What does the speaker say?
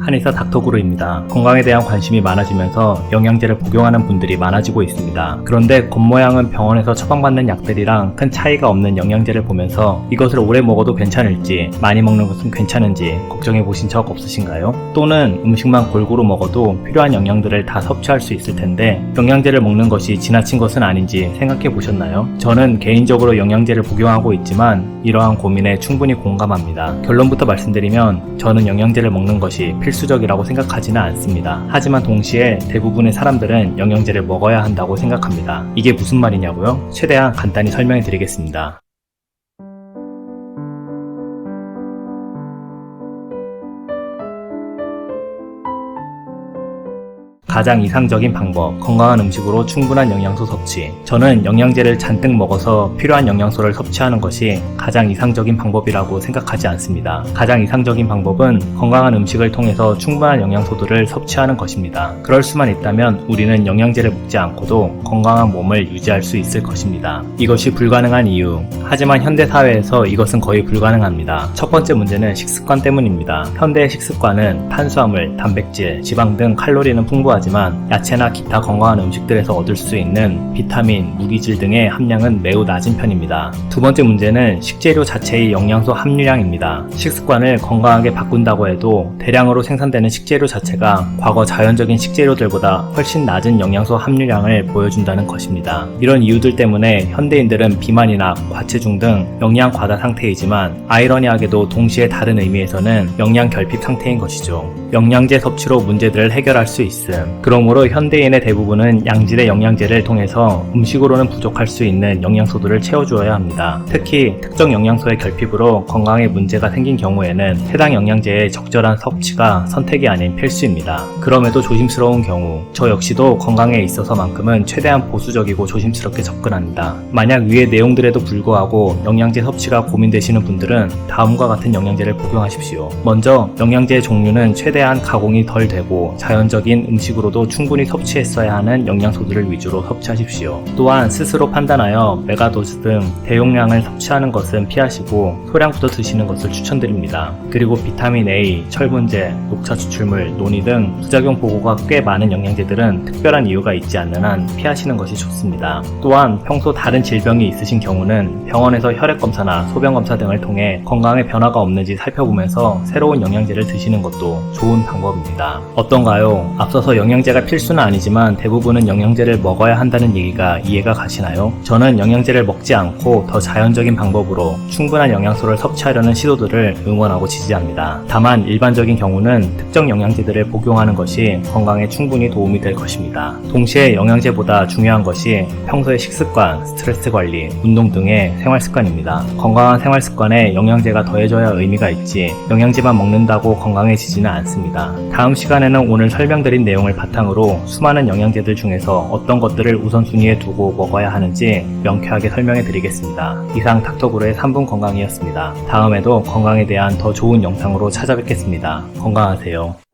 한의사 닥터구루입니다. 건강에 대한 관심이 많아지면서 영양제를 복용하는 분들이 많아지고 있습니다. 그런데 겉모양은 병원에서 처방받는 약들이랑 큰 차이가 없는 영양제를 보면서 이것을 오래 먹어도 괜찮을지, 많이 먹는 것은 괜찮은지 걱정해 보신 적 없으신가요? 또는 음식만 골고루 먹어도 필요한 영양들을 다 섭취할 수 있을 텐데 영양제를 먹는 것이 지나친 것은 아닌지 생각해 보셨나요? 저는 개인적으로 영양제를 복용하고 있지만 이러한 고민에 충분히 공감합니다. 결론부터 말씀드리면 저는 영양제를 먹는 것이 필수적이라고 생각하지는 않습니다. 하지만 동시에 대부분의 사람들은 영양제를 먹어야 한다고 생각합니다. 이게 무슨 말이냐고요? 최대한 간단히 설명해 드리겠습니다. 가장 이상적인 방법, 건강한 음식으로 충분한 영양소 섭취. 저는 영양제를 잔뜩 먹어서 필요한 영양소를 섭취하는 것이 가장 이상적인 방법이라고 생각하지 않습니다. 가장 이상적인 방법은 건강한 음식을 통해서 충분한 영양소들을 섭취하는 것입니다. 그럴 수만 있다면 우리는 영양제를 먹지 않고도 건강한 몸을 유지할 수 있을 것입니다. 이것이 불가능한 이유. 하지만 현대 사회에서 이것은 거의 불가능합니다. 첫 번째 문제는 식습관 때문입니다. 현대의 식습관은 탄수화물, 단백질, 지방 등 칼로리는 풍부하지만 야채나 기타 건강한 음식들에서 얻을 수 있는 비타민, 무기질 등의 함량은 매우 낮은 편입니다. 두 번째 문제는 식재료 자체의 영양소 함유량입니다. 식습관을 건강하게 바꾼다고 해도 대량으로 생산되는 식재료 자체가 과거 자연적인 식재료들보다 훨씬 낮은 영양소 함유량을 보여준다는 것입니다. 이런 이유들 때문에 현대인들은 비만이나 과체중 등 영양 과다 상태이지만 아이러니하게도 동시에 다른 의미에서는 영양 결핍 상태인 것이죠. 영양제 섭취로 문제들을 해결할 수 있음. 그러므로 현대인의 대부분은 양질의 영양제를 통해서 음식으로는 부족할 수 있는 영양소들을 채워주어야 합니다. 특히 특정 영양소의 결핍으로 건강에 문제가 생긴 경우에는 해당 영양제의 적절한 섭취가 선택이 아닌 필수입니다. 그럼에도 조심스러운 경우, 저 역시도 건강에 있어서만큼은 최대한 보수적이고 조심스럽게 접근합니다. 만약 위의 내용들에도 불구하고 영양제 섭취가 고민되시는 분들은 다음과 같은 영양제를 복용하십시오. 먼저 영양제의 종류는 최대한 가공이 덜 되고 자연적인 음식으로도 충분히 섭취했어야 하는 영양소들을 위주로 섭취하십시오. 또한 스스로 판단하여 메가도즈 등 대용량을 섭취하는 것은 피하시고 소량부터 드시는 것을 추천드립니다. 그리고 비타민 A, 철분제, 녹차 추출물, 논이 등 부작용 보고가 꽤 많은 영양제들은 특별한 이유가 있지 않는 한 피하시는 것이 좋습니다. 또한 평소 다른 질병이 있으신 경우는 병원에서 혈액검사나 소변검사 등을 통해 건강에 변화가 없는지 살펴보면서 새로운 영양제를 드시는 것도 좋은 방법입니다. 어떤가요? 앞서서 영양제가 필수는 아니지만 대부분은 영양제를 먹어야 한다는 얘기가 이해가 가시나요? 저는 영양제를 먹지 않고 더 자연적인 방법으로 충분한 영양소를 섭취하려는 시도들을 응원하고 지지합니다. 다만 일반적인 경우는 특정 영양제들을 복용하는 것이 건강에 충분히 도움이 될 것입니다. 동시에 영양제보다 중요한 것이 평소의 식습관, 스트레스 관리, 운동 등의 생활습관입니다. 건강한 생활습관에 영양제가 더해져야 의미가 있지 영양제만 먹는다고 건강해지지는 않습니다. 다음 시간에는 오늘 설명드린 내용을 바탕으로 수많은 영양제들 중에서 어떤 것들을 우선순위에 두고 먹어야 하는지 명쾌하게 설명해 드리겠습니다. 이상 닥터구루의 3분 건강이었습니다. 다음에도 건강에 대한 더 좋은 영상으로 찾아뵙겠습니다. 건강하세요.